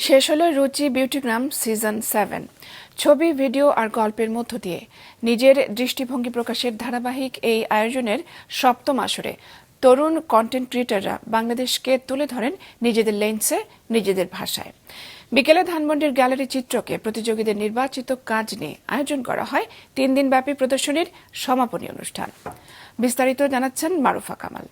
শেষ হলো রুচি বিউটিগ্রাম সিজন 7। ছবি, ভিডিও আর গল্পের মধ্য দিয়ে নিজের দৃষ্টিভঙ্গি প্রকাশের ধারাবাহিক এই আয়োজনের সপ্তম আসরে তরুণ কন্টেন্ট ক্রিয়েটররা বাংলাদেশকে তুলে ধরেন নিজেদের লেন্সে, নিজেদের ভাষায়। বিকেলে ধানমন্ডির গ্যালারি চিত্রকে প্রতিযোগীদের নির্বাচিত কাজ নিয়ে আয়োজন করা হয় 3 দিনব্যাপী প্রদর্শনীর সমাপনী অনুষ্ঠান। বিস্তারিত জানাচ্ছেন মারুফা কামাল।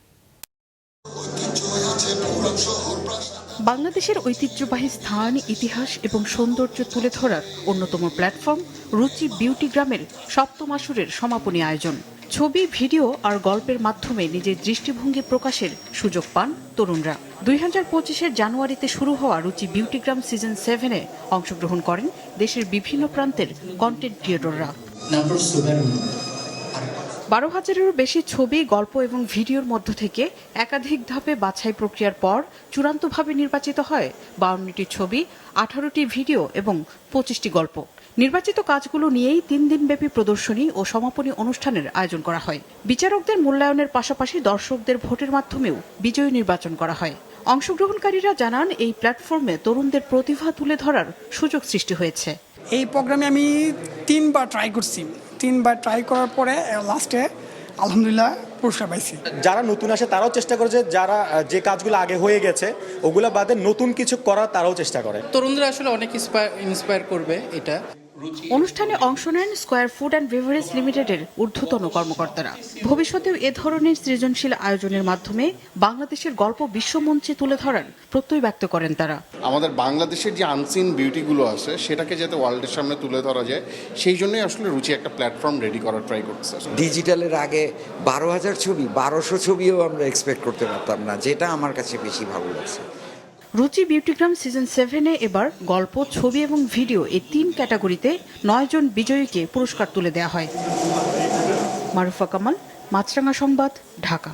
বাংলাদেশের ঐতিহ্যবাহী স্থান, ইতিহাস এবং সৌন্দর্য তুলে ধরার অন্যতম প্ল্যাটফর্ম রুচি বিউটিগ্রামের সপ্তম আসরের সমাপনী আয়োজন। ছবি, ভিডিও আর গল্পের মাধ্যমে নিজের দৃষ্টিভঙ্গি প্রকাশের সুযোগ পান তরুণরা। 2025-এর জানুয়ারিতে শুরু হওয়া রুচি বিউটিগ্রাম সিজন 7-এ অংশগ্রহণ করেন দেশের বিভিন্ন প্রান্তের কন্টেন্ট ক্রিয়েটররা। 12,000-এরও বেশি ছবি, গল্প এবং ভিডিওর মধ্য থেকে একাধিক ধাপে বাছাই প্রক্রিয়ার পর চূড়ান্তভাবে নির্বাচিত হয় 52টি ছবি, 18টি ভিডিও এবং 25টি গল্প। নির্বাচিত কাজগুলো নিয়েই 3 দিনব্যাপী প্রদর্শনী ও সমাপনী অনুষ্ঠানের আয়োজন করা হয়। বিচারকদের মূল্যায়নের পাশাপাশি দর্শকদের ভোটের মাধ্যমেও বিজয়ী নির্বাচন করা হয়। অংশগ্রহণকারীরা জানান, এই প্ল্যাটফর্মে তরুণদের প্রতিভা তুলে ধরার সুযোগ সৃষ্টি হয়েছে। এই প্রোগ্রামে আমি 3বার ট্রাই করছি। 3বার ট্রাই করার পরে লাস্টে আলহামদুলিল্লাহ পুরস্কার পাইছি। যারা নতুন আসে তারাও চেষ্টা করে যারা যে কাজগুলো আগে হয়ে গেছে ওগুলো বাদে নতুন কিছু করার তারাও চেষ্টা করে। তরুণরা আসলে অনেক ইন্সপায়ার করবে এটা। অনুষ্ঠানে অংশ নেন স্কয়ার ফুড অ্যান্ড বেভারেজ লিমিটেডের ঊর্ধ্বতন কর্মকর্তারা। ভবিষ্যতেও এ ধরনের সৃজনশীল আয়োজনের মাধ্যমে বাংলাদেশের গল্প বিশ্বমঞ্চে তুলে ধরার প্রত্যয় ব্যক্ত করেন তারা। আমাদের বাংলাদেশের যে আনসিন বিউটিগুলো আছে সেটাকে যাতে ওয়ার্ল্ডের সামনে তুলে ধরা যায়, সেই জন্যই আসলে রুচি একটা প্ল্যাটফর্ম রেডি করার ট্রাই করছে। ডিজিটালের আগে 12,000 ছবি, 1200 ছবিও আমরা এক্সপেক্ট করতে পারতাম না, যেটা আমার কাছে বেশি ভালো লাগছে। রুচি বিউটিগ্রাম সিজন 7-এ এবার গল্প, ছবি এবং ভিডিও এই 3 ক্যাটাগরিতে 9 জন বিজয়ীকে পুরস্কার তুলে দেওয়া হয়। মারুফা কামাল, মাছরাঙা সংবাদ, ঢাকা।